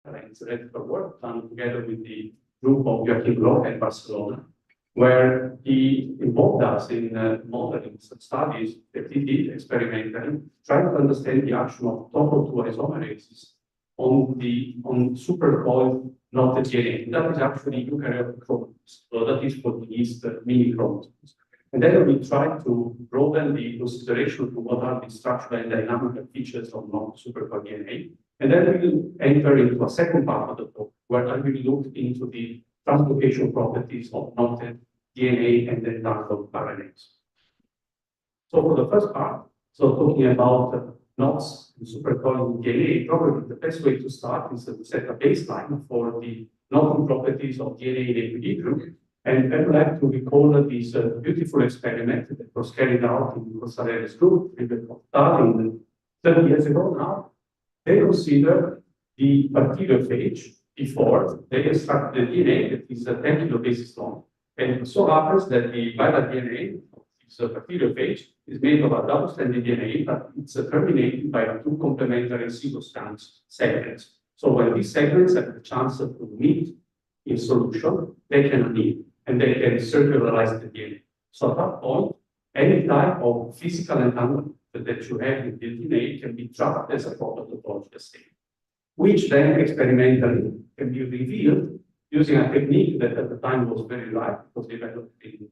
theoretical work done together with the group of Joaquim Bloch at Barcelona, where he involved us in modeling some studies that he did experimentally, trying to understand the action of topo 2 isomerases on supercoiled knotted DNA. That is actually eukaryotic chromosomes, so that is what is the mini chromosomes. And then we try to broaden the consideration to what are the structural and dynamical features of non-supercoiled DNA. And then we will enter into a second part of the talk, where I will look into the translocation properties of knotted DNA and then tangled RNAs. So for the first part, so talking about knots in supercoiled DNA, probably the best way to start is to set a baseline for the knotting properties of DNA in equilibrium. And I would like to recall this beautiful experiment that was carried out in Corsarelli's group, starting 30 years ago now. They considered the bacteriophage before they extracted the DNA that is 10 kilobases long. And so happens that the viral DNA of this bacteriophage is made of a double-stranded DNA, but it's terminated by two complementary single-strand segments. So when these segments have the chance to meet in solution, they can unite and they can circularize the DNA. So at that point, any type of physical entanglement that you have in the DNA can be trapped as a product of topological state, which then experimentally can be revealed using a technique that at the time was very light, was developed in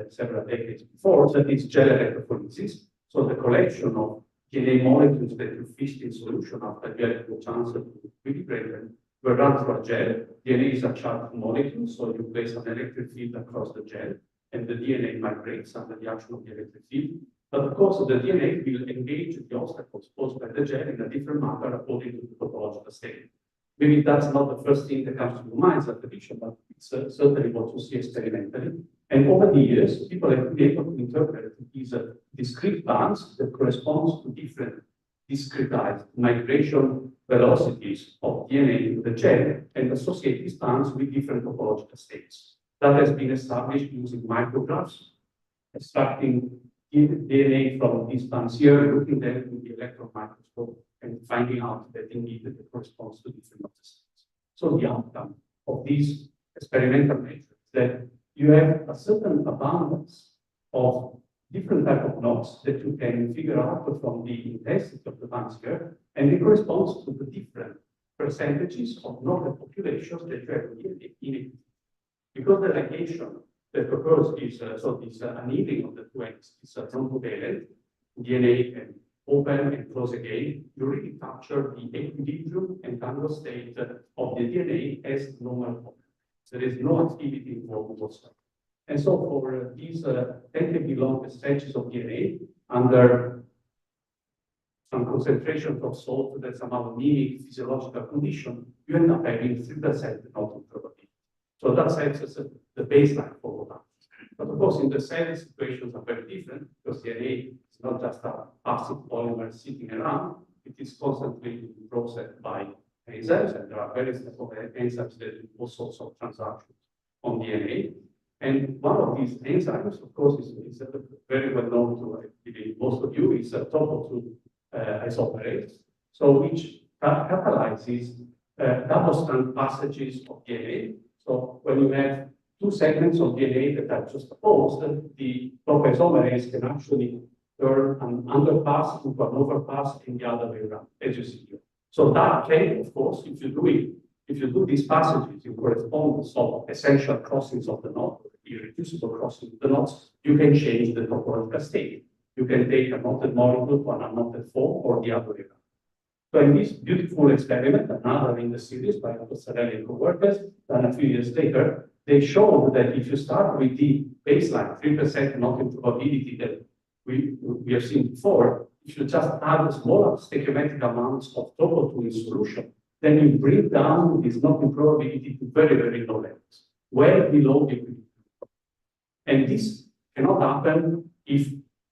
several decades before, that is gel electrophoresis. So the collection of DNA molecules that you fished in solution after you had the chance to equilibrate them were run through a gel. DNA is a charged molecule, so you place an electric field across the gel, and the DNA migrates under the action of the electric field. But of course, the DNA will engage the obstacles posed by the gel in a different manner according to the topological state. Maybe that's not the first thing that comes to your mind as a prediction, but it's certainly what you see experimentally. And over the years, people have been able to interpret these discrete bands that correspond to different discretized migration velocities of DNA into the gel and associate these bands with different topological states. That has been established using micrographs, extracting DNA from these bands here, looking them with the electron microscope, and finding out that indeed it corresponds to different states. So the outcome of these experimental measures is that you have a certain abundance of different type of knots that you can figure out from the intensity of the bands here, and it corresponds to the different percentages of knotted populations that you have in it. Because the ligation that occurs is this annealing of the two ends is non-covalent. DNA can open and close again. You really capture the equilibrium and tangle state of the DNA as normal. There is no activity involved whatsoever. And so for these 10 kb long stretches of DNA under some concentration of salt that somehow mimic physiological condition, you end up having 3% knotting probability. So that sets us the baseline for what happens. But of course, in the cell, situations are very different because DNA is not just a passive polymer sitting around, it is constantly being processed by enzymes, and there are various types of enzymes that do all sorts of transactions on DNA. And one of these enzymes, of course, is very well known to most of you, is topo 2 isomerase, so which catalyzes double-strand passages of DNA. So when you have two segments of DNA that are just opposed, the topoisomerase can actually turn an underpass into an overpass in the other way around, as you see here. So that can, of course, if you do these passages in correspondence of essential crossings of the knot, irreducible crossings of the knots, you can change the topological state. You can take a knotted molecule to an unknotted form or the other way around. So in this beautiful experiment, another in the series by Corsarelli and co-workers, done a few years later, they showed that if you start with the baseline 3% knotting probability that we have seen before, if you just add smaller stoichiometric amounts of topo 2 in solution, then you bring down this knotting probability to very, very low levels, well below the equilibrium. And this cannot happen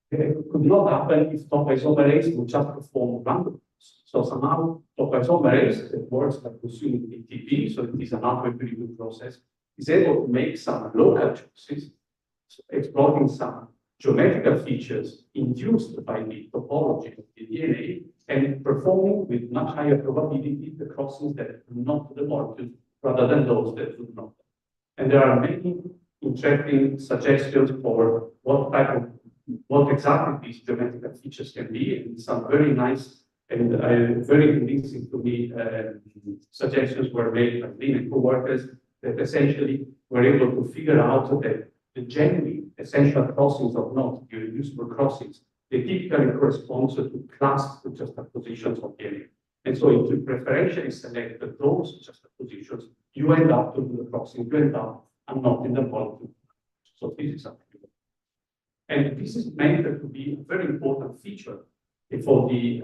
could not happen if topoisomerase would just perform random. So somehow topoisomerase that works by consuming ATP, so it is an equilibrium process, is able to make some local choices, so exploiting some geometrical features induced by the topology of the DNA and performing with much higher probability the crossings that do not the molecules rather than those that do not. And there are many interesting suggestions for what exactly these geometrical features can be, and some very nice and very convincing to me suggestions were made by Lynn and co-workers that essentially were able to figure out that the genuine essential crossings of knots, the irreducible crossings, they typically correspond to class juxtapositions of DNA. And so if you preferentially select those juxtapositions, you end up to do the crossing, you end up a knot in the molecule. So this is something. And this is meant to be a very important feature for the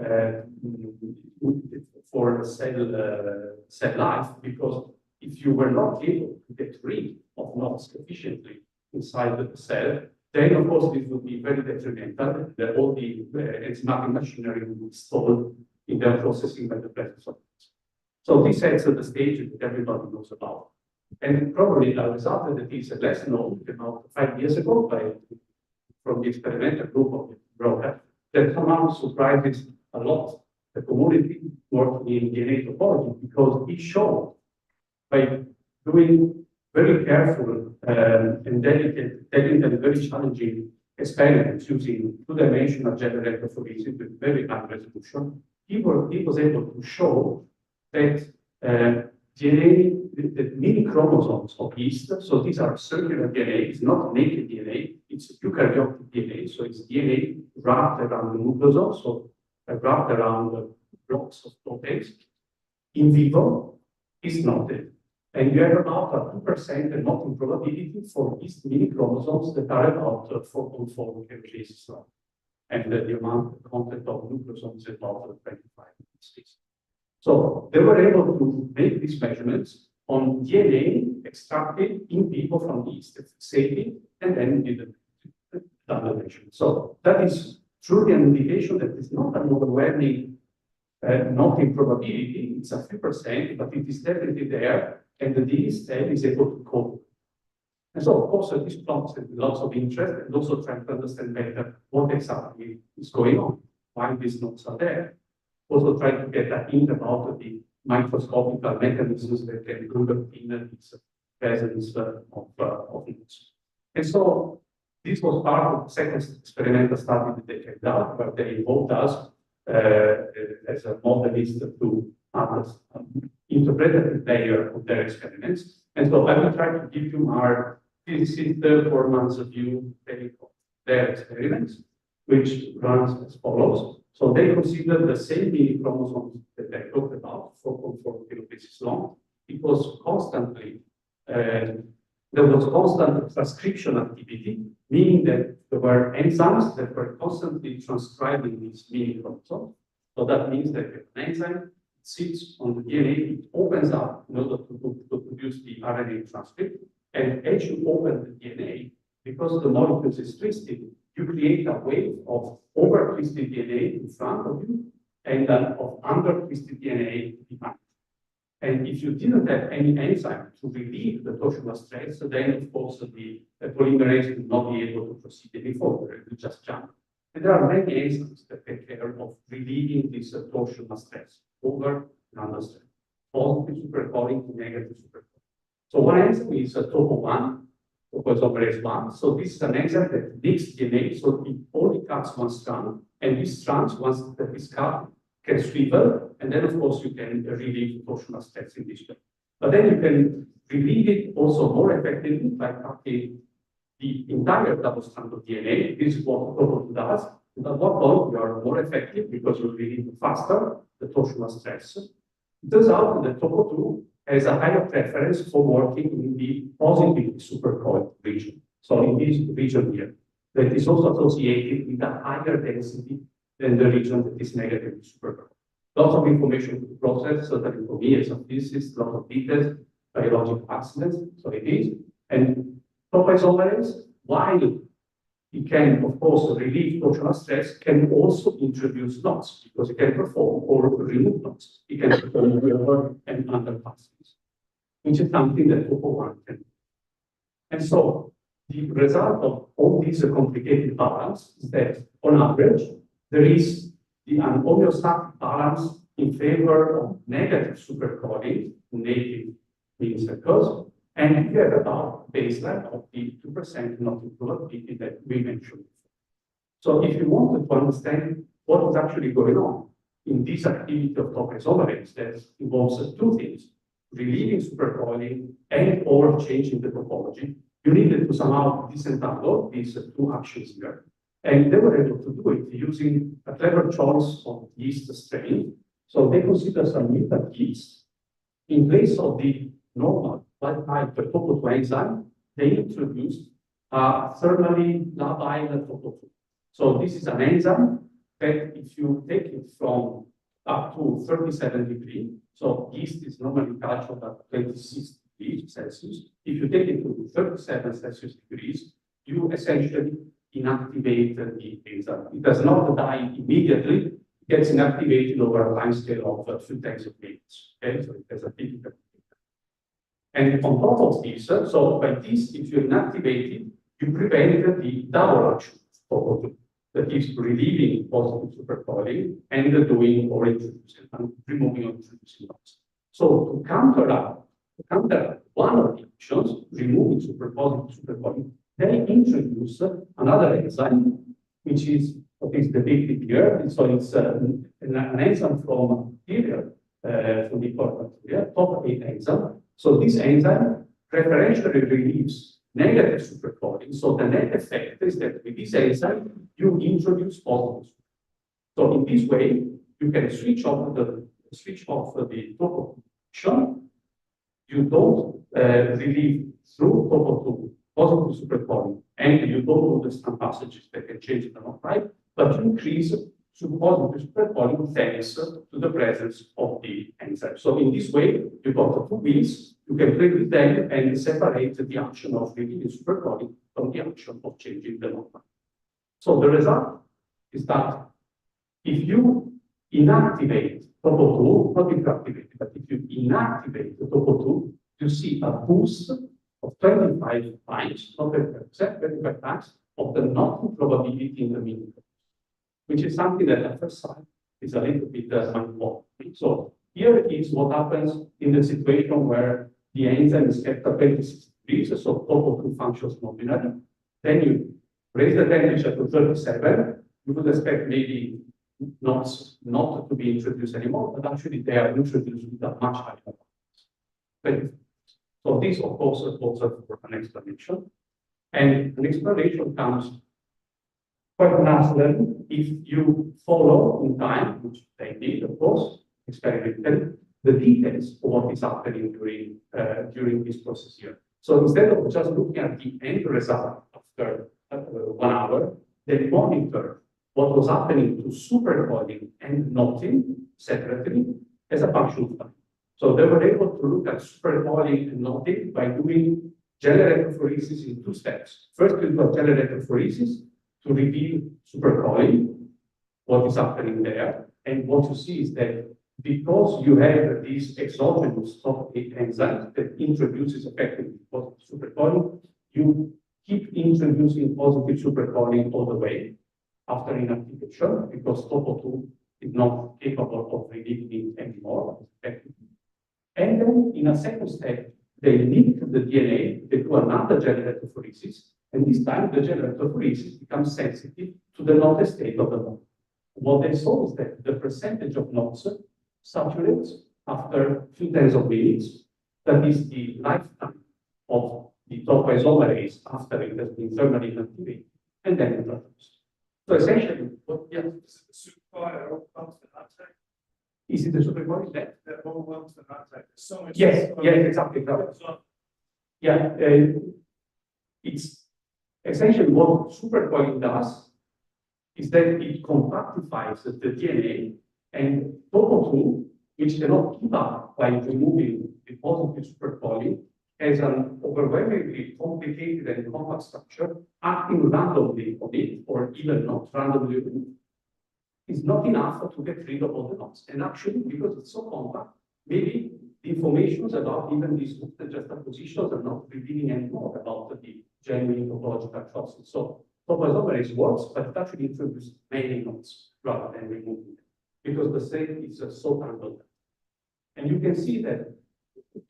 cell life, because if you were not able to get rid of knots efficiently inside the cell, then of course this would be very detrimental, that all the enzymatic machinery would be stalled in their processing by the presence of knots. So this sets the stage that everybody knows about. And probably the result that is less known about 5 years ago from the experimental group of Broca, that somehow surprises a lot the community working in DNA topology, because it showed by doing very careful and delicate, technically very challenging experiments using two-dimensional general electrophoresis with very high resolution, he was able to show that DNA, the mini chromosomes of yeast, so these are circular DNA, it's not naked DNA, it's eukaryotic DNA, so it's DNA wrapped around the nucleosome, so wrapped around the blocks of proteins. In vivo, is noted. And you have about a 2% knotting probability for these mini chromosomes that are about 4.4 kbs long. And the amount of content of nucleosomes is about 25 species. So they were able to make these measurements on DNA extracted in vivo from yeast, fixated, and then did the measurement. So that is truly an indication that it's not an overwhelming knotting probability, it's a few percent, but it is definitely there, and the yeast cell is able to cope. And so, of course, this prompts lots of interest and also trying to understand better what exactly is going on, why these knots are there. Also trying to get a hint about the microscopic mechanisms that can underpin this presence of knots. And so this was part of the second experimental study that they carried out, where they involved us as a modelist to interpret the layer of their experiments. And so I will try to give you our physicist 4 months view of their experiments, which runs as follows. So they considered the same mini chromosomes that I talked about, 4.4 kbs long. It was constantly, there was constant transcription activity, meaning that there were enzymes that were constantly transcribing these mini chromosomes. So that means that an enzyme sits on the DNA, it opens up in order to produce the RNA transcript. And as you open the DNA, because the molecules is twisted, you create a wave of over-twisted DNA in front of you and then of under-twisted DNA behind. And if you didn't have any enzyme to relieve the torsional stress, then of course the polymerase would not be able to proceed any further, it would just jump. And there are many enzymes that take care of relieving this torsional stress, over and under stress, positive supercalling to negative supercalling. So one enzyme is topo1, topoisomerase 1. So this is an enzyme that makes DNA, so it only cuts one strand, and this strand, once that is cut, can swivel, and then of course you can relieve torsional stress in this way. But then you can relieve it also more effectively by cutting the entire double strand of DNA. This is what topo2 does. And at one point you are more effective because you relieve faster the torsional stress. It turns out that topo2 has a higher preference for working in the positive supercoiled region. So in this region here, that is also associated with a higher density than the region that is negatively supercoiled. Lots of information to process, certainly for me as a physicist, lots of details, biological accidents, so it is. And topoisomerase, while it can, of course, relieve torsional stress, can also introduce knots, because it can perform or remove knots. It can perform over and under passes, which is something that topo1 can do. And so the result of all these complicated balance is that, on average, there is an homeostatic balance in favor of negative supercoiling, native mean circles, and you have about baseline of the 2% not probability that we mentioned before. So if you wanted to understand what is actually going on in this activity of top isomerase that involves two things, relieving supercoiling and or changing the topology, you needed to somehow disentangle these two actions here. And they were able to do it using a clever choice of yeast strain. So they consider some mutant yeast. In place of the normal wild type topo2 enzyme, they introduced a thermally labile topo2. So this is an enzyme that if you take it from up to 37 degrees, so yeast is normally cultured at 26 degrees Celsius. If you take it to 37 Celsius degrees, you essentially inactivate the enzyme. It does not die immediately, it gets inactivated over a time scale of a few tens of minutes. Okay, so it has a typical. And on top of this, so by this, if you inactivate it, you prevent the double action of topo2. That is relieving positive supercoiling and doing or introducing and removing or introducing loss. So to counter one of the actions, removing positive supercoiling, they introduce another enzyme, which is what is depicted here. So it's an enzyme from bacteria, from the bacteria, top 8 enzyme. So this enzyme preferentially relieves negative supercoiling. So the net effect is that with this enzyme, you introduce positive. So in this way, you can switch off the topo action. You don't relieve through topo2 positive supercoiling, and you don't do the stamp passages that can change the phenotype, but you increase positive supercoiling thanks to the presence of the enzyme. So in this way, you got the two wheels, you can play with them and separate the action of relieving supercoiling from the action of changing the phenotype. So the result is that if you inactivate topo2, not inactivate, but if you inactivate the topo2, you see a boost of 25 times, not 30%, 25 times of the knocking probability in the mean, which is something that at first sight is a little bit mind-boggling. So here is what happens in the situation where the enzyme is kept at 26 degrees, so topo2 functions nominally. Then you raise the temperature to 37, you would expect maybe not to be introduced anymore, but actually they are introduced with a much higher level. So this, of course, calls for an explanation. And an explanation comes quite naturally if you follow in time, which they did, of course, experimentally, the details of what is happening during this process here. So instead of just looking at the end result after 1 hour, they monitor what was happening to supercoiling and knotting separately as a function of time. So they were able to look at supercoiling and knotting by doing gel electrophoresis in 2 steps. First, you do gel electrophoresis to reveal supercoiling, what is happening there. And what you see is that because you have these exogenous top 8 enzymes that introduces effectively positive supercoiling, you keep introducing positive supercoiling all the way after inactivation, because topo2 is not capable of relieving it anymore. And then in a second step, they nick the DNA, they do another gel electrophoresis, and this time the gel electrophoresis becomes sensitive to the knot state of the knot. What they saw is that the percentage of knots saturates after a few tens of minutes. That is the lifetime of the top isomerase after it has been thermally inactivated, and then it returns. So essentially, what Supercoiler comes to that time. is it the supercoiling that? That all comes to that time. So much. Yes, exactly. So, Yeah, it's essentially what supercoiling does is that it compactifies the DNA, and topo2, which cannot keep up by removing the positive supercoiling, has an overwhelmingly complicated and compact structure acting randomly on it, or even not randomly on it, is not enough to get rid of all the knots. And actually, because it's so compact, maybe the information about even these juxtapositions are not revealing anymore about the genuine topological choices. So topoisomerase works, but it actually introduces many knots rather than removing them because the state is so tangled. And you can see that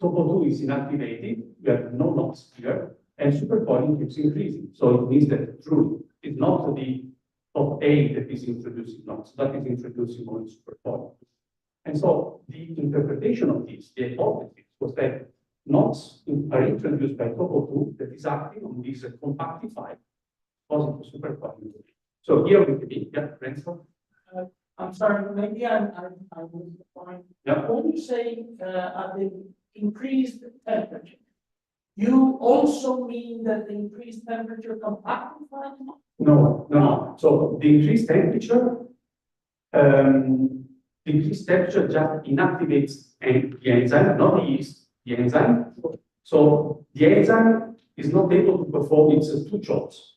topo2 is inactivated, you have no knots here, and supercoiling keeps increasing. So it means that truly it's not the top A that is introducing knots, that is introducing only supercoiling. And so the interpretation of this, the hypothesis, was that knots are introduced by topo2 that is acting on this compactified positive supercoiling. So here we can be, yeah, Renzo? I'm sorry, maybe I missed the point. Yeah. When you say at the increased temperature, you also mean that the increased temperature compactifies? No. So the increased temperature, just inactivates the enzyme, not the yeast, the enzyme. So the enzyme is not able to perform its two jobs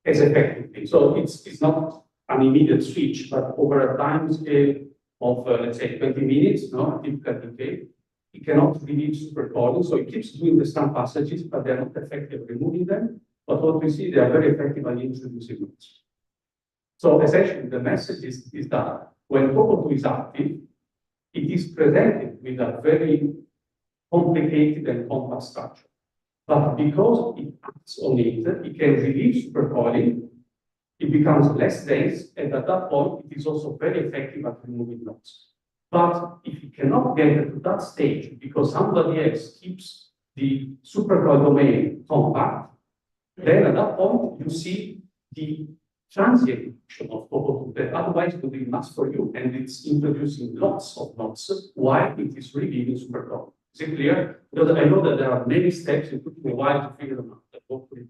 as effectively. So it's not an immediate switch, but over a time scale of, let's say, 20 minutes, typical decay, it cannot release supercoiling. So it keeps doing the stem passages, but they're not effective at removing them. But what we see, they are very effective at introducing knots. So essentially, the message is that when topo2 is active, it is presented with a very complicated and complex structure. But because it acts on it, it can release supercoiling, it becomes less dense, and at that point, it is also very effective at removing knots. But if it cannot get to that stage because somebody else keeps the supercoil domain compact, then at that point, you see the transient action of topo2 that otherwise would be mass for you, and it's introducing lots of knots while it is relieving supercoil. Is it clear? Because I know that there are many steps, it took me a while to figure them out, but hopefully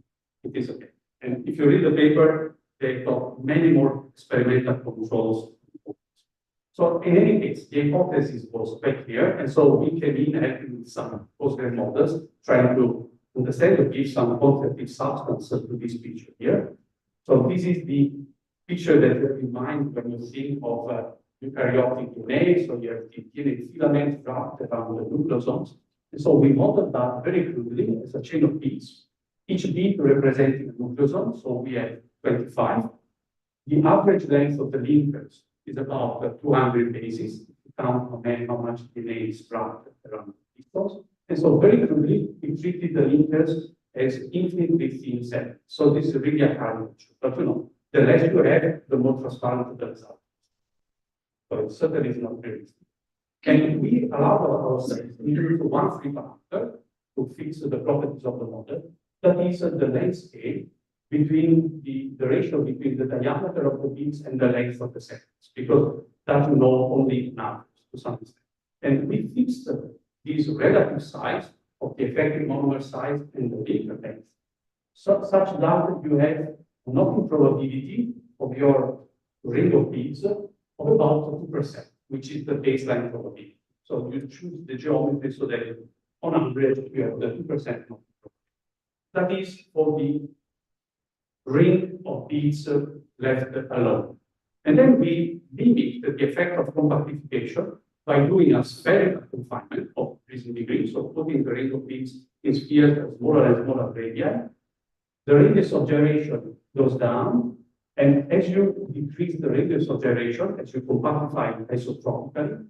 it is okay. And if you read the paper, they've got many more experimental controls. So in any case, the hypothesis was quite clear, and so we came in helping with some postgrad models, trying to understand to give some quantitative substance to this picture here. So this is the picture that you have in mind when you think of eukaryotic DNA. So you have the DNA filament wrapped around the nucleosomes. And so we modeled that very crudely as a chain of beads, each bead representing a nucleosome. So we have 25. The average length of the linkers is about 200 bases. You count how much DNA is wrapped around the crystals. And so very crudely, we treated the linkers as infinitely thin cells. So this is really a caricature. But the less you have, the more transparent the result. So it certainly is not realistic. And we allowed ourselves to use one free parameter to fix the properties of the model. That is the length scale between the ratio between the diameter of the beads and the length of the segments, because that only now to some extent. And we fixed this relative size of the effective monomer size and the linker length, such that you have a knocking probability of your ring of beads of about 2%, which is the baseline probability. So you choose the geometry so that on average you have the 2% knocking probability. That is for the ring of beads left alone. And then we mimic the effect of compactification by doing a spherical confinement of increasing degree, so putting the ring of beads in spheres of smaller and smaller radii. The radius of gyration goes down, and as you decrease the radius of gyration, as you compactify isotropically,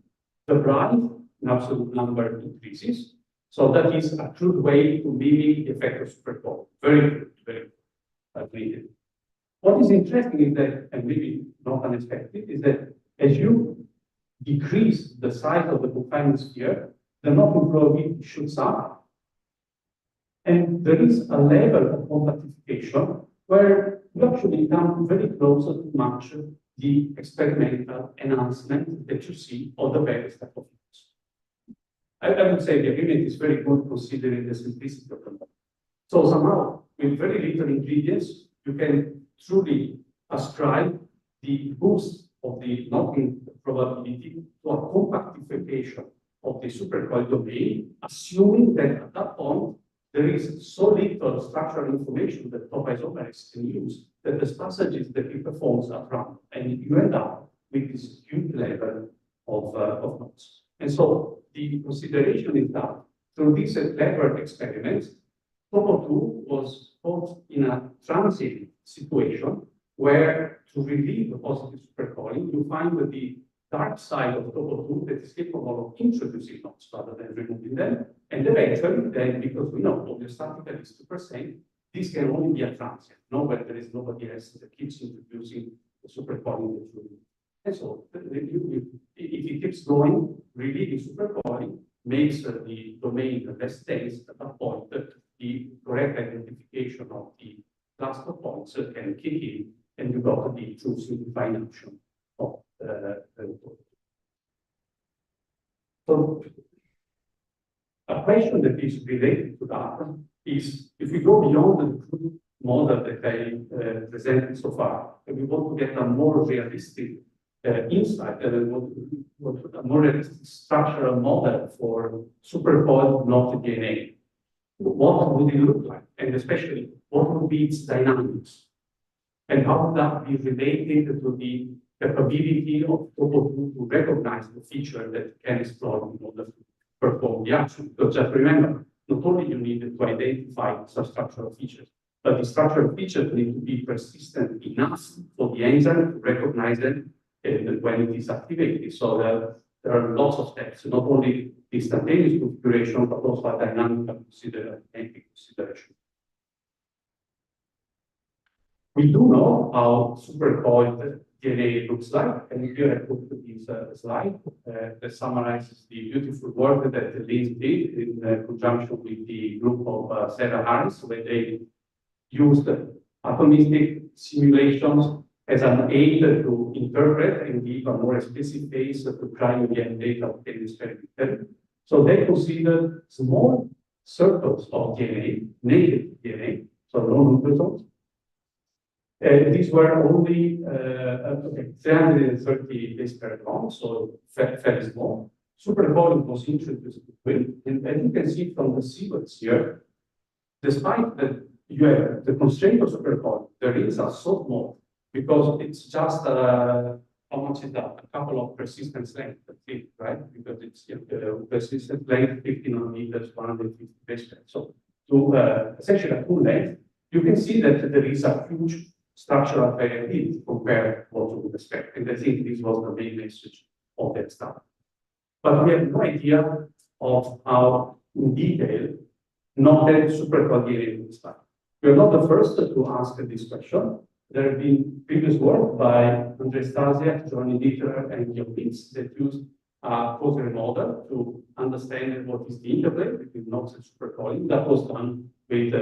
the bright in absolute number increases. So that is a crude way to mimic the effect of supercoiling. Very good, very good. What is interesting is that, and maybe not unexpected, is that as you decrease the size of the confinement sphere, the knocking probability shoots up. And there is a level of compactification where you actually come very close to match the experimental enhancement that you see of the various type of units. I would say the agreement is very good considering the simplicity of the model. So somehow, with very little ingredients, you can truly ascribe the boost of the knocking probability to a compactification of the supercoil domain, assuming that at that point there is so little structural information that topoisomerase can use that the passages that it performs are random, and you end up with this huge level of knots. And so the consideration is that through these clever experiments, Topo2 was put in a transit situation where to relieve the positive supercoiling, you find that the dark side of Topo2 that is capable of introducing knots rather than removing them. And eventually, then, because we know homeostatic is 2%, this can only be a transient, where there is nobody else that keeps introducing the supercoiling that you need. And so, if it keeps going, relieving supercoiling makes the domain less dense at that point that the correct identification of the cluster points can kick in, and you got the true simplifying action of the So, a question that is related to that is, if we go beyond the model that I presented so far, and we want to get a more realistic insight, a more realistic structural model for supercoiled knotted DNA, what would it look like? And especially, what would be its dynamics? And how would that be related to the capability of Topo2 to recognize the feature that can explore in order to perform the action? Because just remember, not only you need to identify substructural features, but the structural features need to be persistent enough for the enzyme to recognize them when it is activated. So there are lots of steps, not only the instantaneous configuration, but also a dynamic consideration. We do know how supercoiled DNA looks like, and here I put this slide that summarizes the beautiful work that Liz did in conjunction with the group of Sarah Harris, where they used atomistic simulations as an aid to interpret and give a more explicit face to cryo-EM data obtained experimentally. So they considered small circles of DNA, naked DNA, so no nucleosomes. These were only 330 base pair long, so fairly small. Supercoiling was introduced between, and as you can see from the sequence here, despite that you have the constraint of supercoiling, the rings are so small because it's just how much is that? A couple of persistence length, right? Because it's persistent length 50 nanometers, 150 base pair. So to essentially a full length, you can see that there is a huge structural variability compared to what you would expect. And I think this was the main message of that study. But we have no idea of how, in detail, knotted supercoiled DNA looks like. We are not the first to ask this question. There have been previous work by Andrzej Stasiak, Johnny Dieter, and Jan Pitts that used a causal model to understand what is the interplay between knots and supercoiling. That was done with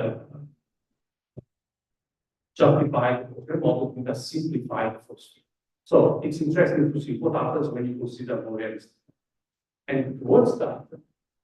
justified model with a simplified force field. So it's interesting to see what happens when you consider more realistic. And towards that,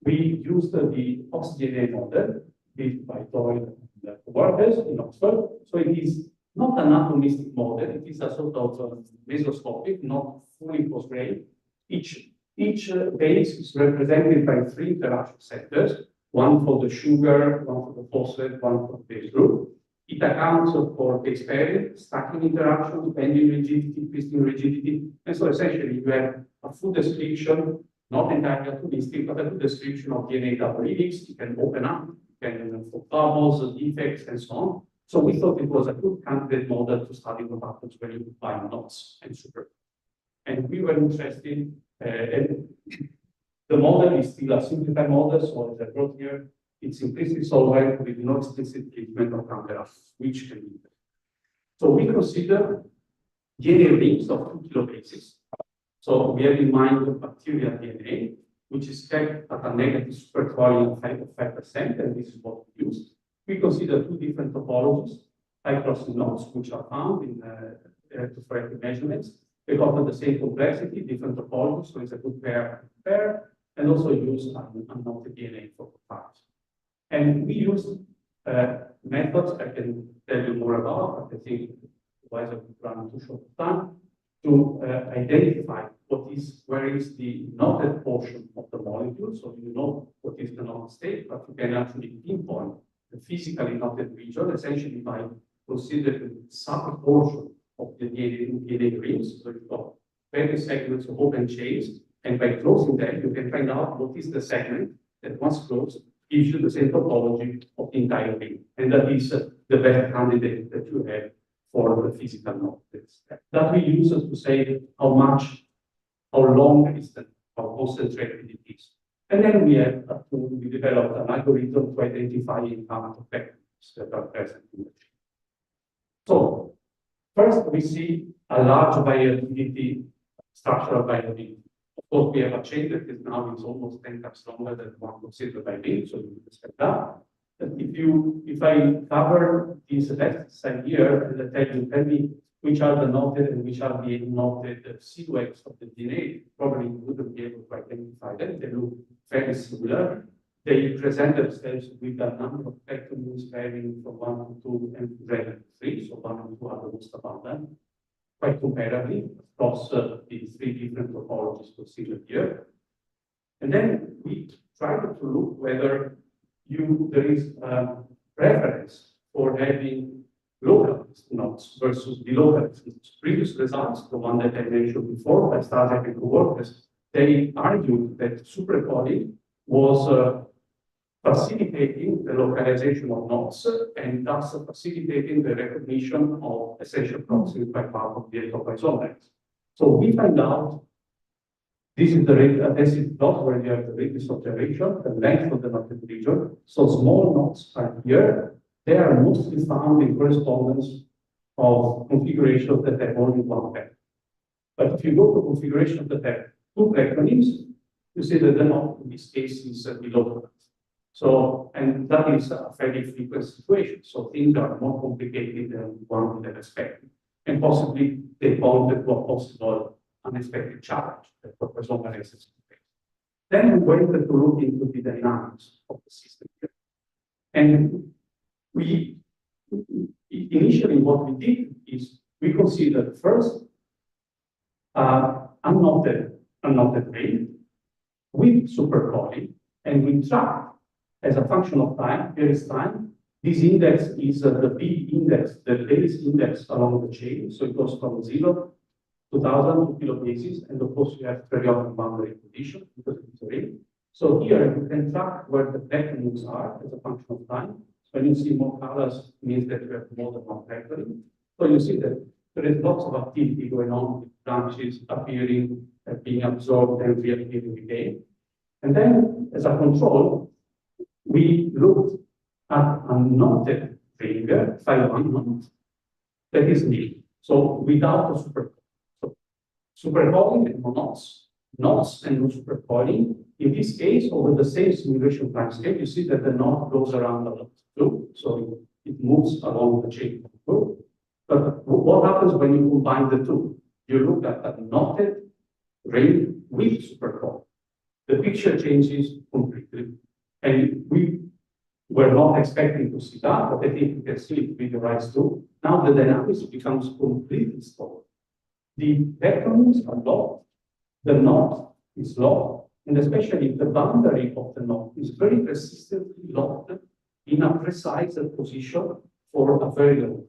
we used the oxygenated model built by Doyle and workers in Oxford. So it is not an atomistic model, it is a sort of mesoscopic, not fully post-grain. Each base is represented by 3 interaction centers, one for the sugar, one for the phosphate, one for the base group. It accounts for base pairing, stacking interactions, bending rigidity, twisting rigidity. And so essentially you have a full description, not entirely atomistic, but a full description of DNA double helix. You can open up, you can for bubbles, defects, and so on. So we thought it was a good candidate model to study what happens when you combine knots and super. And we were interested, and the model is still a simplified model, so as I wrote here, it's implicit solvent with no explicit treatment of counteractions, which can be. So we consider DNA rings of 2 kilobases. So we have in mind the bacterial DNA, which is kept at a negative supercoiling of 5%, and this is what we use. We consider 2 different topologies, high-crossing knots, which are found in electrophoretic measurements. They offer the same complexity, different topologies, so it's a good pair, and also use unknotted DNA for parts. And we use methods I can tell you more about, but I think otherwise I would run too short of time, to identify where is the knotted portion of the molecule, so you know what is the knotted state, but you can actually pinpoint the physically knotted region, essentially by considering some portion of the DNA rings. So you've got various segments of open chains, and by closing them, you can find out what is the segment that once closed gives you the same topology of the entire ring. And that is the best candidate that you have for the physical nodes. That we use to say how long is the, how concentrated it is. And then we developed an algorithm to identify the amount of vectors that are present in the tree. So first we see a large variability, structural variability. Of course, we have a chain that is now almost 10 times longer than one considered by me, so you expect that. But if I cover these tests here and tell me which are the noted and which are the noted silhouettes of the DNA, probably you wouldn't be able to identify them. They look very similar. They present themselves with a number of vectors varying from 1 to 2 and greater than 3, so 1 and 2 are the most abundant, quite comparably across the 3 different topologies considered here. And then we try to look whether there is a preference for having localized nodes versus delocalized nodes. Previous results, the one that I mentioned before by Staszek and coworkers, they argued that supercalling was facilitating the localization of nodes and thus facilitating the recognition of essential proxies by part of the isomers. So we find out this is the plot where you have the radius observation, the length of the noted region. So small nodes are here. They are mostly found in correspondence of configurations that have only one vector. But if you go to configuration that have 2 vectorings, you see that the node in this case is delocalized. So, and that is a fairly frequent situation. So things are more complicated than one would have expected. And possibly they pointed to a possible unexpected challenge that Professor Mares has faced. Then we went to look into the dynamics of the system. And we initially what we did is we considered first unnoted ring with supercalling, and we tracked as a function of time, here is time. This index is the B index, the base index along the chain. So it goes from 0 to 1,000 kilobases, and of course you have periodic boundary condition because it's a ring. So here you can track where the vectors are as a function of time. So when you see more colors, it means that you have more than one vectoring. So you see that there is lots of activity going on with branches appearing, being absorbed and reappearing again. And then as a control, we looked at a knotted ring, phi 1 knot, that is nil. So without a supercalling. So supercalling and no knots and no supercalling. In this case, over the same simulation time scale, you see that the knot goes around a lot too. So it moves along the chain. But what happens when you combine the two? You look at a knotted ring with supercalling. The picture changes completely. And we were not expecting to see that, but I think you can see it with your eyes too. Now the dynamics becomes completely stored. The vectors are locked, the knot is locked, and especially the boundary of the knot is very persistently locked in a precise position for a very long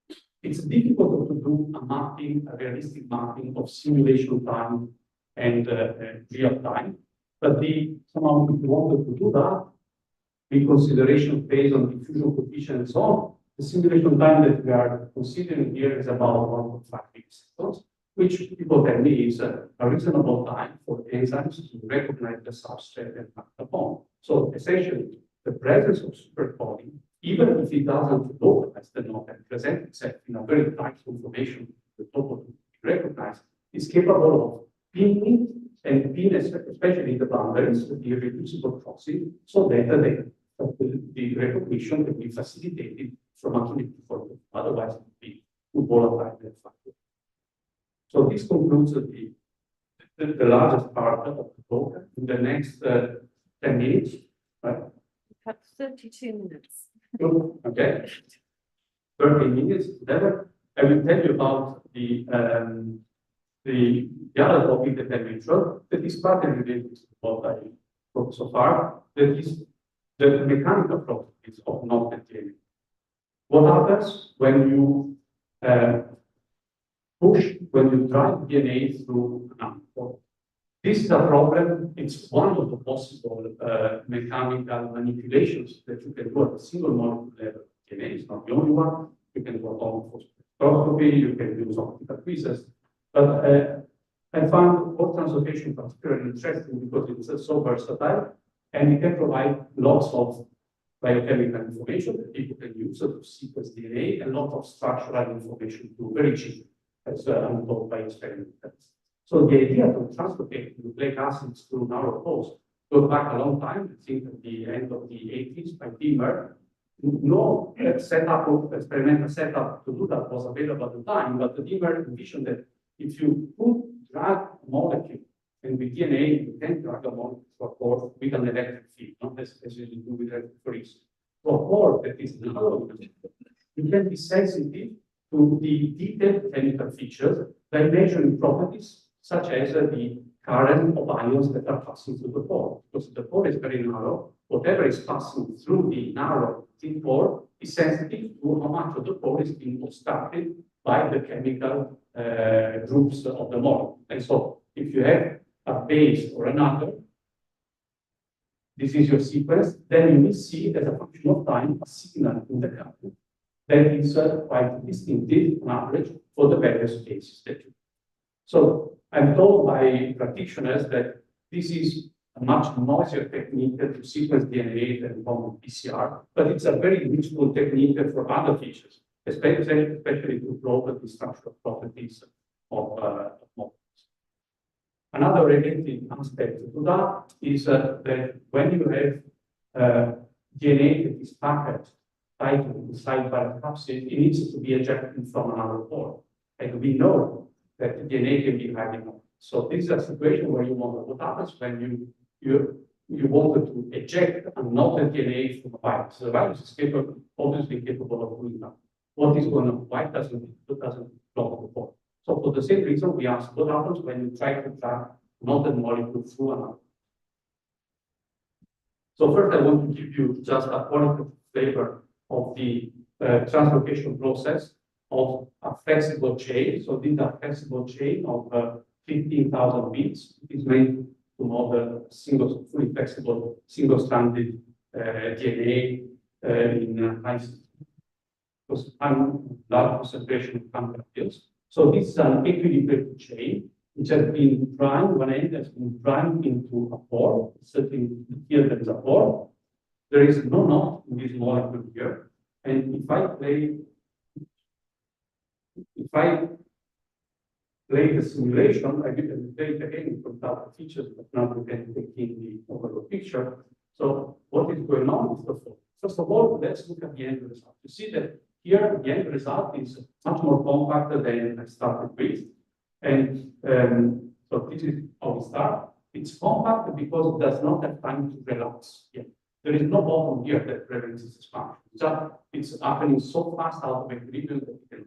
time. It's difficult to do a mapping, a realistic mapping of simulation time and real time. But somehow if you wanted to do that, in consideration based on diffusion coefficient and so on, the simulation time that we are considering here is about 1.5 milliseconds, which people tell me is a reasonable time for enzymes to recognize the substrate and act upon. So essentially, the presence of supercalling, even if it doesn't localize the knot and present itself in a very tight conformation, the total to be recognized, is capable of pinning and pin, especially the boundaries, the irreducible proxy, so that the recognition can be facilitated from a clinical form. Otherwise, it would be too volatile and factor. So this concludes the largest part of the talk. In the next 10 minutes, right? We have 32 minutes. Okay. 30 minutes, whatever. I will tell you about the other topic that I mentioned, that is partly related to what I talked so far, that is the mechanical properties of knotted DNA. What happens when you when you drive DNA through an ampule? This is a problem. It's one of the possible mechanical manipulations that you can do at a single molecule level. DNA is not the only one. You can do atomic spectroscopy, you can use optical quizzes. But I found core translocation particularly interesting because it's so versatile and it can provide lots of biochemical information that people can use to sequence DNA and lots of structural information too, very cheap, as I'm told by experimenters. So the idea to translocate nucleic acids through narrow pores goes back a long time. I think at the end of the 80s by Dimmer. No setup of experimental setup to do that was available at the time, but the Dimmer envisioned that if you drag a molecule and with DNA, you can drag a molecule to a pore with an electric field, not as you do with electrophoresis. To a pore that is narrow, you can be sensitive to the detailed chemical features by measuring properties such as the current of ions that are passing through the pore. Because the pore is very narrow, whatever is passing through the narrow thin pore is sensitive to how much of the pore is being obstructed by the chemical groups of the molecule. And so if you have a base or another, this is your sequence, then you will see as a function of time a signal in the carbon that is quite distinctive on average for the various bases that you. So I'm told by practitioners that this is a much noisier technique to sequence DNA than common PCR, but it's a very useful technique for other features, especially to probe the structural properties of molecules. Another related aspect to that is that when you have DNA that is packed tightly inside by a capsid, it needs to be ejected from another pore. And we know that DNA can be highly known. So this is a situation where you wonder what happens when you wanted to eject a knotted DNA from a virus. The virus is obviously capable of doing that. What is going on? Why doesn't it block the pore? So for the same reason, we ask what happens when you try to track knotted molecule through another. So first, I want to give you just a qualitative flavor of the translocation process of a flexible chain. So these are flexible chain of 15,000 beats. It is made to model fully flexible, single-stranded DNA in high large concentration of chemicals. So this is an equilibrated chain which has been primed. One end has been primed into a pore. Certainly here there is a pore. There is no knot in this molecule here. And if I play the simulation, I will play it again from the features, but now we can take in the overall picture. So what is going on is the following. First of all, let's look at the end result. You see that here the end result is much more compact than I started with. And so this is how we start. It's compact because it does not have time to relax yet. There is no bottom here that prevents its expansion. It's happening so fast out of equilibrium that it can.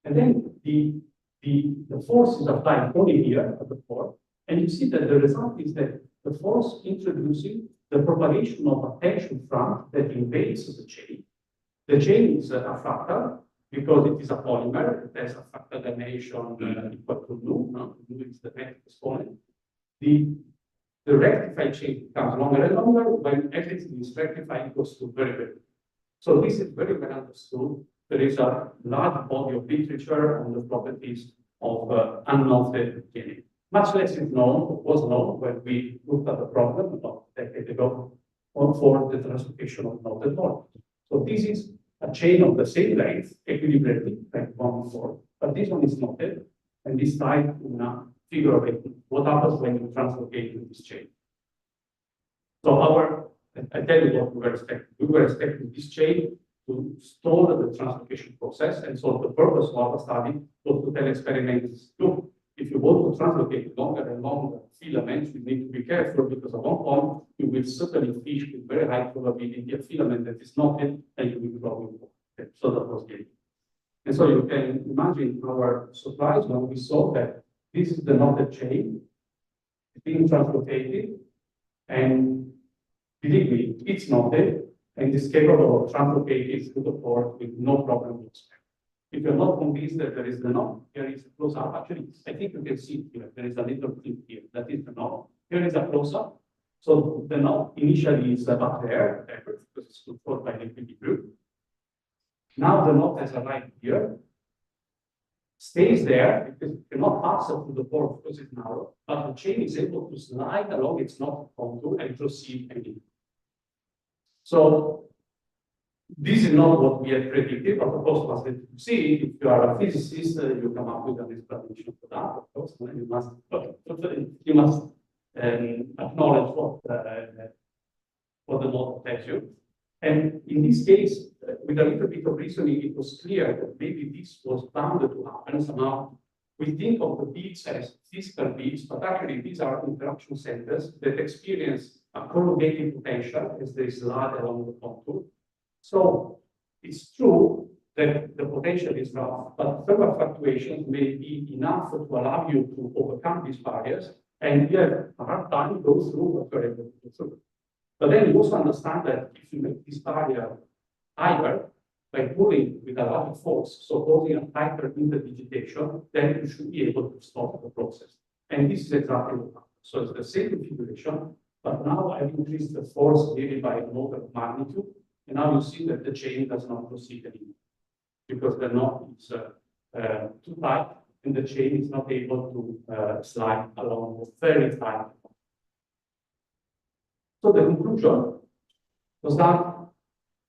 And then the force is applied only here at the pore. And you see that the result is that the force introducing the propagation of a tension front that invades the chain. The chain is a fractal because it is a polymer. It has a fractal dimension equal to nu. Nu is the metric exponent. The rectified chain becomes longer and longer when everything is rectified, it goes to very, very. So this is very well understood. There is a large body of literature on the properties of unknotted DNA. Much less is known, was known when we looked at the problem about a decade ago for the translocation of knotted molecules. So this is a chain of the same length, equilibrated, like one before, but this one is knotted, and this type in a figure of 8. What happens when you translocate this chain? So I tell you what we were expecting. We were expecting this chain to stall the translocation process, and so the purpose of our study was to tell experimenters, look, if you want to translocate longer and longer filaments, you need to be careful because at one point you will certainly fish with very high probability a filament that is knotted and you will probably go. Okay, so that was the idea. And so you can imagine our surprise when we saw that this is the knotted chain being translocated, and believe me, it's knotted and is capable of translocating through the pore with no problem whatsoever. If you're not convinced that there is the knot, here is a close-up. Actually, I think you can see it here. There is a little clip here. That is the knot. Here is a close-up. So the knot initially is up there, because it's controlled by liquid group. Now the knot has arrived here, stays there because it cannot pass through the pore because it's narrow, but the chain is able to slide along its knot contour and proceed again. So this is not what we had predicted, but of course, as you see, if you are a physicist, you come up with an explanation for that. Of course, you must acknowledge what the model tells you. And in this case, with a little bit of reasoning, it was clear that maybe this was bound to happen somehow. We think of the beads as physical beads, but actually these are interaction centers that experience a corrugating potential as they slide along the contour. So it's true that the potential is rough, but thermal fluctuations may be enough to allow you to overcome these barriers, and you have a hard time go through what you're able to go through. But then you also understand that if you make this barrier higher by pulling with a larger force, so causing a tighter interdigitation, then you should be able to stop the process. And this is exactly what happens. So it's the same configuration, but now I've increased the force really by an order of magnitude. And now you see that the chain does not proceed anymore because the knot is too tight and the chain is not able to slide along very tight. So the conclusion was that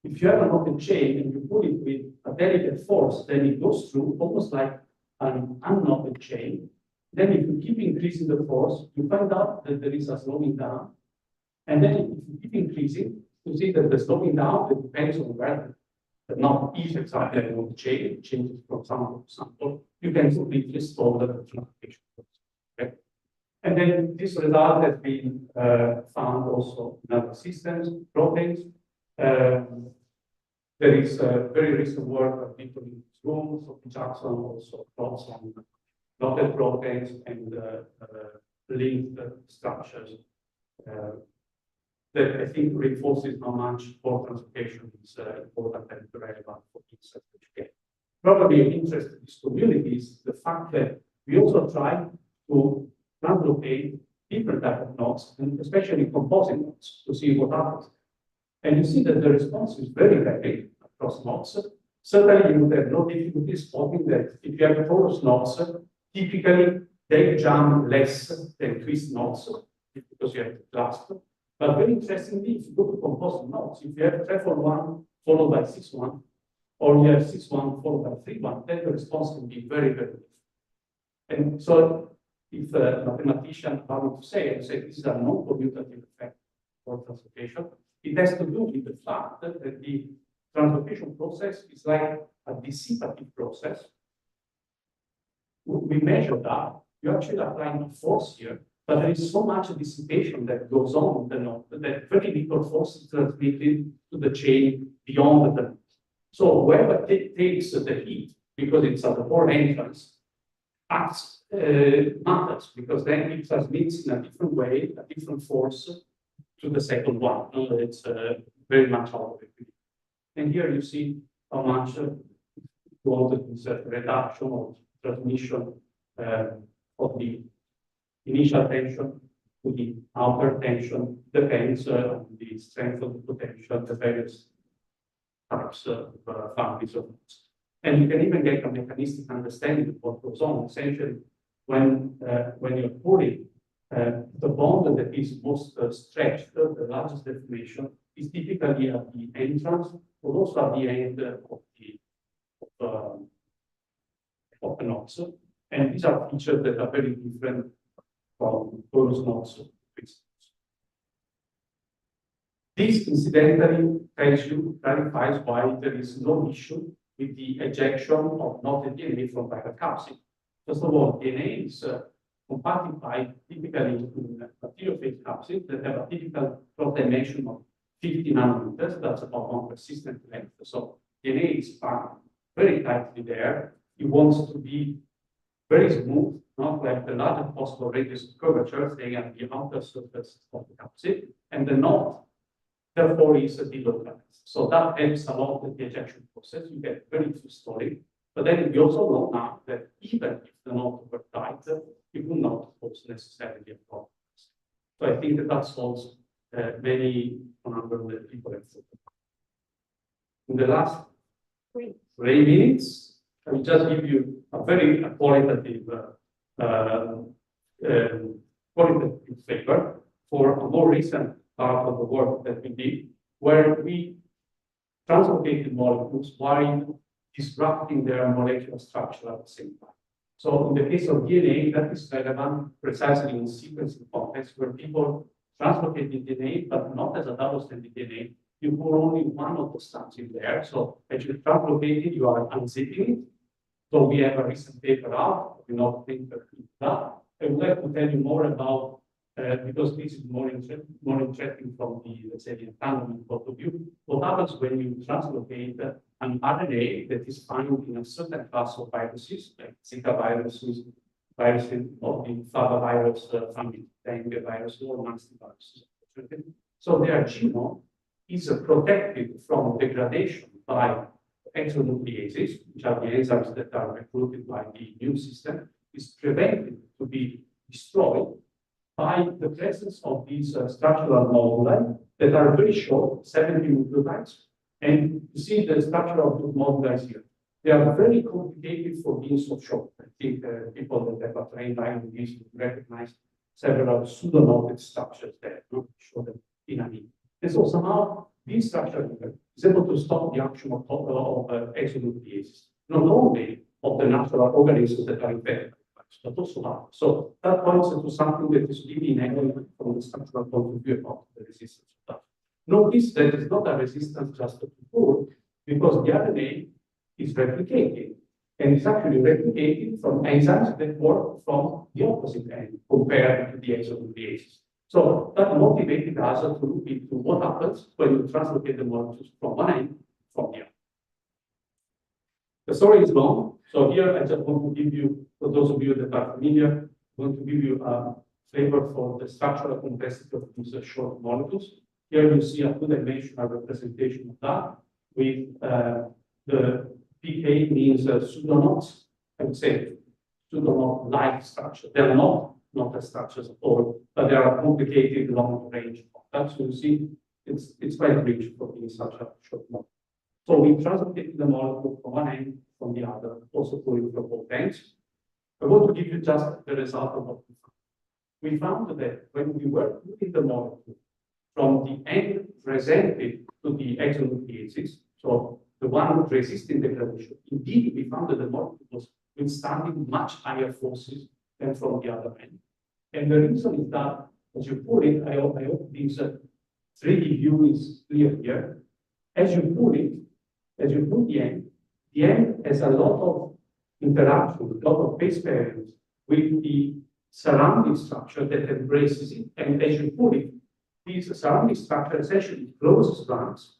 if you have an open chain and you pull it with a delicate force, then it goes through almost like an unknotted chain. Then if you keep increasing the force, you find out that there is a slowing down. And then if you keep increasing, you see that the slowing down, it depends on where the knot is exactly on the chain, it changes from sample to sample. You can completely stop the transportation process. Okay? And then this result has been found also in other systems, proteins. There is very recent work of people in this room, so Jackson also plots on knotted proteins and linked structures. That I think reinforces how much pore transportation is important and relevant for research. Probably of interest to this community is the fact that we also try to translocate different types of knots, and especially composite knots, to see what happens. And you see that the response is very rapid across knots. Certainly, you would have no difficulty spotting that if you have porous knots, typically they jam less than twist knots because you have to clasp. But very interestingly, if you go to composite knots, if you have 341 followed by 61, or you have 61 followed by 31, then the response can be very, very different. And so, if a mathematician wanted to say, this is a non-commutative effect for translocation, it has to do with the fact that the translocation process is like a dissipative process. We measure that. You're actually applying a force here, but there is so much dissipation that goes on the knot that very little force is transmitted to the chain beyond the knot. So whoever takes the heat, because it's at the pore entrance, acts matters, because then it transmits in a different way, a different force to the second one. It's very much out of it. And here you see how much this reduction or transmission of the initial tension to the outer tension depends on the strength of the potential, the various types of families of knots. And you can even get a mechanistic understanding of what goes on. Essentially, when you're pulling, the bond that is most stretched, the largest deformation, is typically at the entrance, but also at the end of the knots. And these are features that are very different from porous knots. This incidentally clarifies why there is no issue with the ejection of knotted DNA from viral capsid. First of all, DNA is compactified typically in material phase capsids that have a typical cross dimension of 50 nanometers. That's about one persistent length. So DNA is packed very tightly there. It wants to be very smooth, not like the largest possible radius of curvature, staying at the outer surface of the capsid, and the knot, therefore, is delocalized. So that helps a lot with the ejection process. You get very few storage, But then we also know now that even if the notes were tight, it will not cause necessarily a problem. So I think that solves many conundrums that people have thought about. In the last 3 minutes, I will just give you a very qualitative flavor for a more recent part of the work that we did, where we translocated molecules while disrupting their molecular structure at the same time. So in the case of DNA, that is relevant precisely in sequencing context where people translocated DNA, but not as a double-stranded DNA. You put only one of the strands in there. So as you translocate it, you are unzipping it. So we have a recent paper out, we not think that. I would like to tell you more about, because this is more interesting from the, let's say, the entanglement point of view. What happens when you translocate an RNA that is found in a certain class of viruses, like Zika viruses, viruses of the flavivirus family, dengue virus, or nasty viruses. So their genome is protected from degradation by exonucleases, which are the enzymes that are recruited by the immune system, is prevented to be destroyed by the presence of these structural moduli that are very short, 70 nucleotides. And you see the structure of those moduli here. They are very complicated for being so short. I think people that have a trained eye on this recognize several pseudomotic structures there, not show them in a minute. And so somehow this structure is able to stop the action of exonucleases, not only of the natural organisms that are infected, but also others. So that points to something that is really inherent from the structural point of view about the resistance of that. Notice that it's not a resistance just to food, because the RNA is replicating, and it's actually replicating from enzymes that work from the opposite end compared to the exonucleases. So that motivated us to look into what happens when you translocate the molecules from one end from the other. The story is long, so here I just want to give you, for those of you that are familiar, I want to give you a flavor for the structural complexity of these short molecules. Here you see a two-dimensional representation of that with the PK means pseudonodes. I would say pseudonode-like structure. They're not the structures at all, but they are complicated long range contacts. So you see, it's quite rich for being such a short molecule. So we translocated the molecule from one end, from the other, also pulling from both ends. I want to give you just the result of what we found. We found that when we were putting the molecule from the end presented to the exonucleases, so the one resisting degradation, indeed we found that the molecule was withstanding much higher forces than from the other end. And the reason is that as you put it, I hope this 3D view is clear here. As you put the end has a lot of interaction, a lot of base pairs with the surrounding structure that embraces it. And as you put it, this surrounding structure essentially closes strands.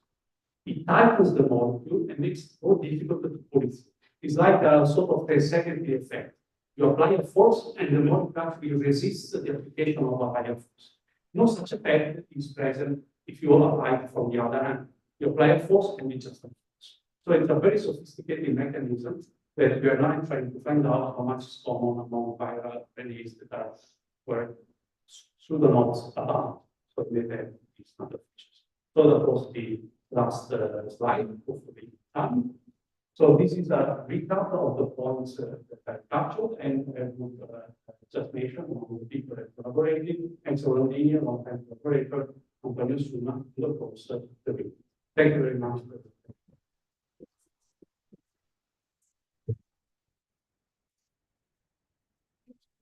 It tightens the molecule and makes it more difficult to pull it. It's like a sort of a secondary effect. You apply a force and the molecule actually resists the application of a higher force. No such effect is present if you apply it from the other hand. You apply a force and it just force. So it's a very sophisticated mechanism that we are now trying to find out how much is common among viral RNAs that are where pseudonodes abound. So they have these kind of features. So that was the last slide, hopefully done. So this is a recap of the points that I captured, and I would just mention all the people that collaborated, and so Romania, long-time collaborator, Antonio Suma, to the course of the video. Thank you very much.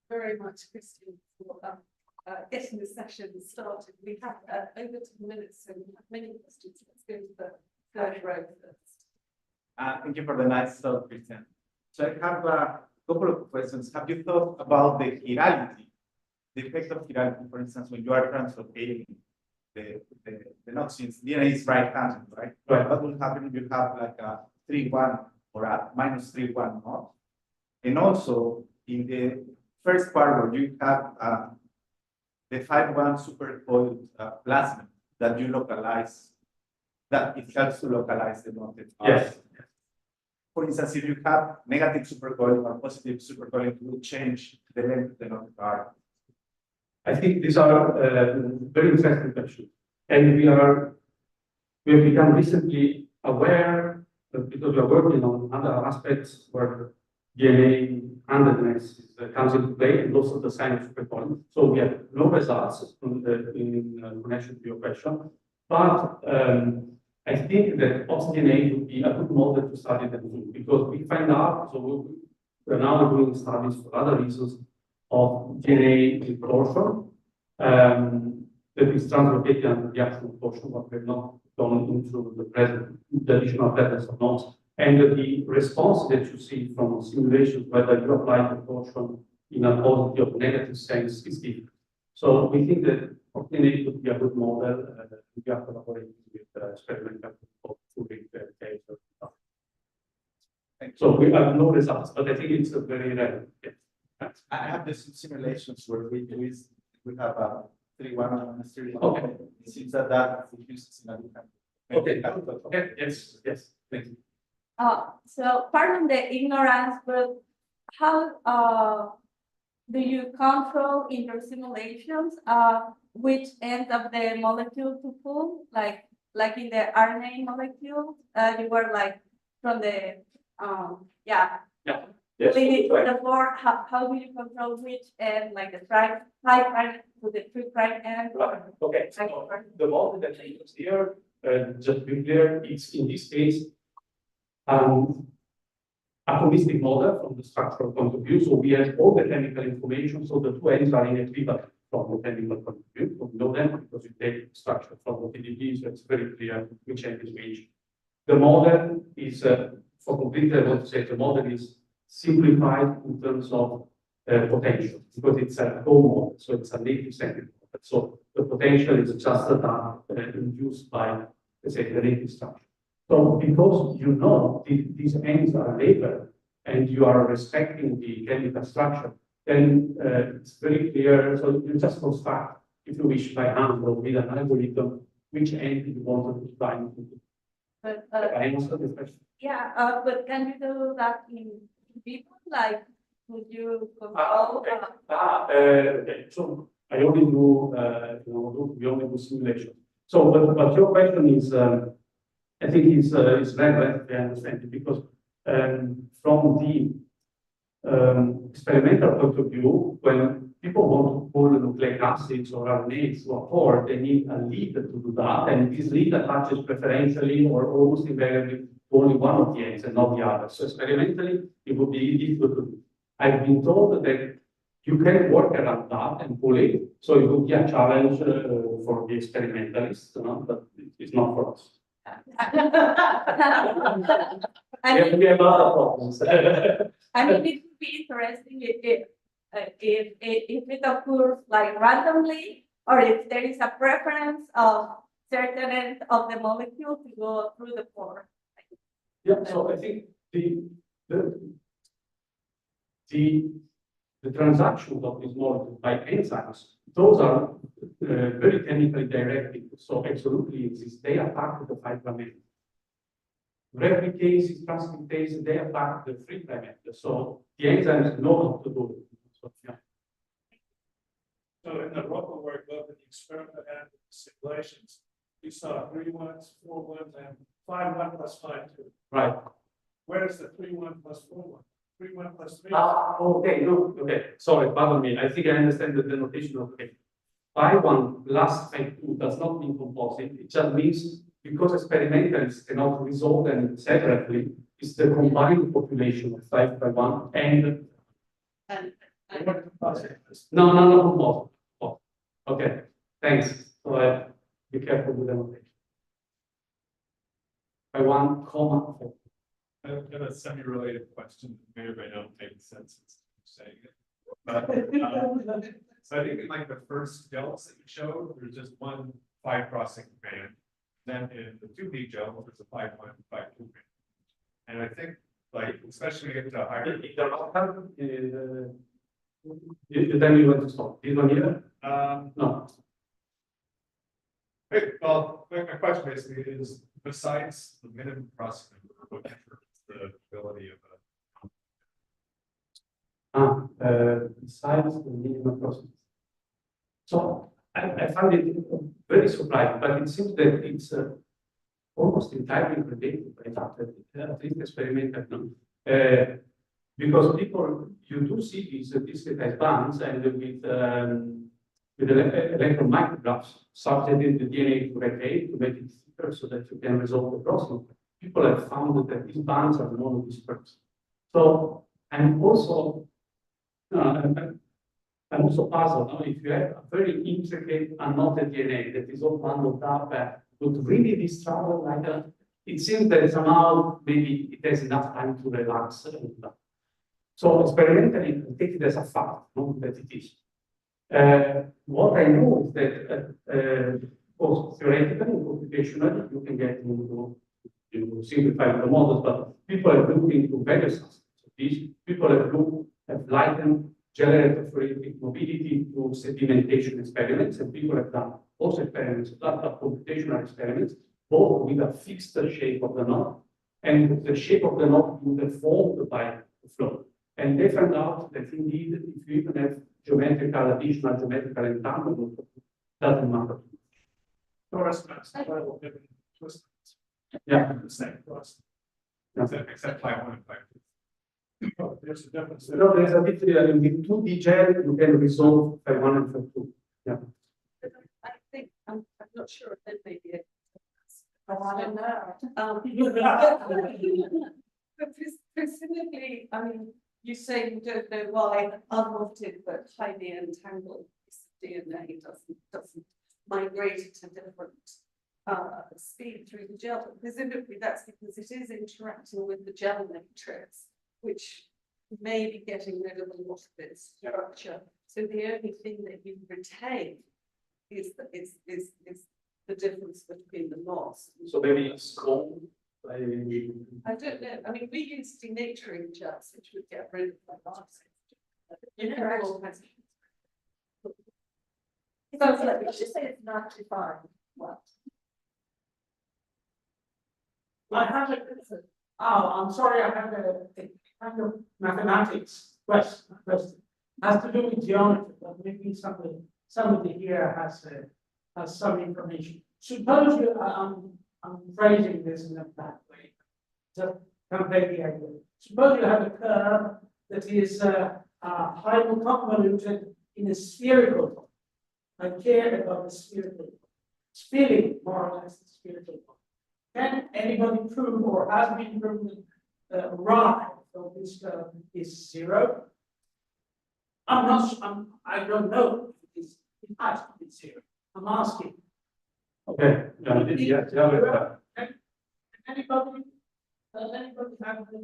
Very much, Cristian, for getting the session started. We have over 2 minutes, so we have many questions. Let's go to the third row first. Thank you for the nice talk, Cristian. So I have a couple of questions. Have you thought about the chirality, the effect of chirality, for instance, when you are translocating the nodes, since DNA is right-handed, right? Right. What will happen if you have like a 3-1 or a -3-1 node? And also, in the first part where you have the 5-1 supercoiled plasmid that you localize, that it helps to localize the node. Yes. for instance, if you have negative supercoiling or positive supercoiling, it will change the length of the RNA. I think these are very interesting questions. And we have become recently aware, because we are working on other aspects where DNA and RNAs comes into play, and also the sign of supercoiling. So we have no results in connection to your question, but I think that oxygenase would be a good model to study them too, because we find out, so we're now doing studies for other reasons of DNA distortion that is translocated under the actual portion, but we've not gone into the additional presence of nodes. And the response that you see from simulations, whether you apply the portion in a positive or negative sense, is different. So we think that oxygenase would be a good model. We are collaborating with experimental people to read the case. So we have no results, but I think it's a very relevant. Yeah. I have this simulations where we have a 3-1 and a 3-1. Okay. It seems that uses in a different. Okay. Okay. Yes. Yes. Thank you. So pardon the ignorance, but how do you control in your simulations which end of the molecule to pull? Like in the RNA molecule, you were like from the Yes. leading to the board. How do you control which end, like the 5' to the 3' end? Right. Okay. So the model that I use here, just to be clear, it's in this case a holistic model from the structural point of view. So we have all the chemical information. So the two ends are inequivalent from the chemical point of view. So we know them because we take structure from the TDP, so it's very clear which end is which. The model is, for completely, I want to say the model is simplified in terms of potential because it's a co-model, so it's a native centric model. So the potential is just the data induced by, let's say, the native structure. So because you know these ends are labeled and you are respecting the chemical structure, then it's very clear. So you just construct, if you wish, by hand or with an algorithm, which end you want to bind to. But I answer the question. yeah, but can you do that in people? Like, would you control? Okay. So I only do, we only do simulation. So, but your question is, I think is relevant, I understand it, because from the experimental point of view, when people want to pull nucleic acids or RNAs to a pore, they need a lead to do that, and this lead attaches preferentially or almost invariably to only one of the ends and not the other. So experimentally, it would be difficult to do. I've been told that you can work around that and pull it, so it would be a challenge for the experimentalists, but it's not for us. We have a lot of problems. I mean, it would be interesting if it occurs like randomly, or if there is a preference of certain end of the molecule to go through the pore. Yeah, so I think the transactions of these molecules by enzymes, those are very chemically directed. So absolutely exist. They attack the 5' end. Replicase, transcriptase, they attack the 3' end. So the enzymes know how to do it. So, yeah. So in the local work, both in the experiment and the simulations, you saw 3 1s, 4 1s, and 5 1 plus 5 2. Right. Where's the 3 1 plus 4 1? 3 1 plus 3. Okay, no, okay. Sorry, pardon me. I think I understand the notation of okay. 5 1 plus 5 2 does not mean composite. It just means because experimentalists cannot resolve them separately, it's the combined population of 5 by 1 and no, composite. Oh, okay, thanks. So be careful with the notation. By 1, comma 4. I have a semi-related question, may or may not make sense saying it. But so I think in like the first gels that you showed, there's just one 5' crossing band. Then in the 2B gel, there's a 5' 1, 5' 2 band. And I think like especially if the higher You tell me when to stop. This one here? No. Well, my question basically is besides the minimum crossing number, what the ability besides the minimal process. So I find it very surprising, but it seems that it's almost entirely predicted by that, at least experimental. No? Because people, you do see these discretized bands and with electron micrographs subjecting the DNA to retain to make it thicker so that you can resolve the crossing. People have found that these bands are monodispersed. So I'm also puzzled. No? If you have a very intricate unknotted DNA that is all bundled up, would really this travel like a? It seems that somehow maybe it has enough time to relax. So experimentally, take it as a fact, no, that it is. What I know is that both theoretically and computationally, you can get into simplify the models, but people have looked into various aspects of this. People have likened generator-free mobility to sedimentation experiments, and people have done also experiments, lot of computational experiments, both with a fixed shape of the knot and the shape of the knot being deformed by the flow. And they found out that indeed, if you even have additional geometrical entanglement, doesn't matter. Torus maps, will give it twist. Yeah. The same cross. Except phi 1 and phi 2. Oh, there's a difference. No, there's a difference in 2D gel, you can resolve phi 1 and phi 2. Yeah. I think, I'm not sure if it may be a. I don't know. But presumably, I mean, you say you don't know why unwanted but highly entangled piece of DNA doesn't migrate at a different speed through the gel. But presumably that's because it is interacting with the gel matrix, which may be getting rid of a lot of its structure. So the only thing that you retain is the difference between the knots. So maybe it's cold. I don't know. I mean, we use denaturing gels, which would get rid of the knots. So let's just say it's not defined. Well, I have a, I'm sorry, I have a kind of mathematics question. Has to do with geometry, but maybe somebody here has some information. Suppose you, I'm phrasing this in a bad way. So compare the idea. Suppose you have a curve that is highly convoluted in a spherical form. I care about the spherical form. It's feeling more or less the spherical form. Can anybody prove or has been proven right of this curve is zero? I don't know if it has to be zero. I'm asking. Okay. Yeah. Anybody? Does anybody have the?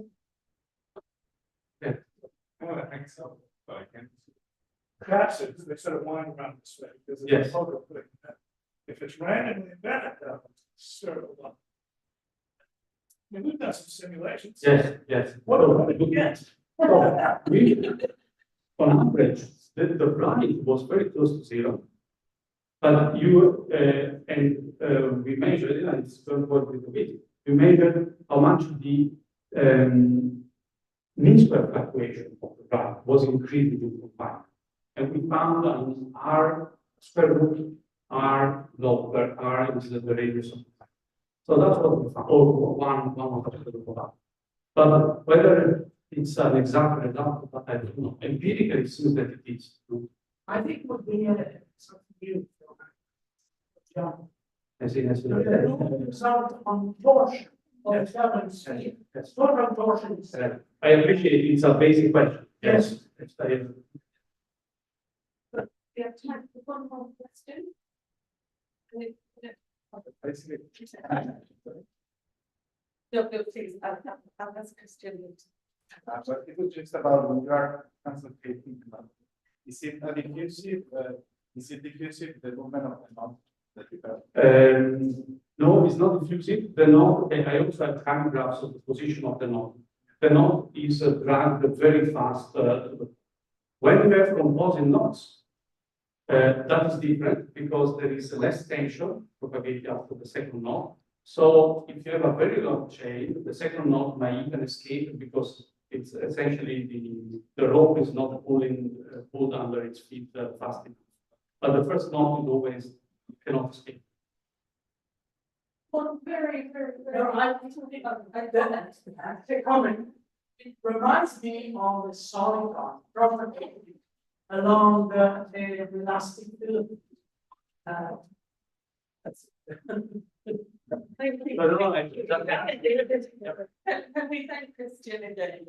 I think so, but I can't. Perhaps they sort of wind around this way because it's Yes. a photo click. If it's randomly embedded, sort of one. I mean, we've done some simulations. Yes. What do we get? On average, the blind was very close to zero. But you we measured it, and it's don't work with the video. We measured how much the mean square fluctuation of the blind was increasing in confinement. And we found an R square root R log where R is the radius of the time. So that's what we found, or one of the. But whether it's an exact result, but I don't know. Empirically, it seems that it is. I think it would be something new. As in, The result on torsion of the current sphere. Yes. Total torsion is I appreciate it's a basic question. Yes. We have time for one more question. No, please, I'll ask Christian. But it was just about when you are concentrating about. Is it a diffusive? Is it diffusive, the movement of the knot that you have? No, it's not diffusive. The knot, I also have time graphs of the position of the knot. The knot is dragged very fast. When you have composite knots, that is different because there is less tension propagated after the second knot. So if you have a very long chain, the second knot might even escape because It's essentially the rope is not pulled under its feet fast enough. But the first knot is always cannot escape. Well, very, very, very. No, I comment. It reminds me of the solid art propagating along the elastic film. That's Thank you. No, no, Can we thank Cristian again?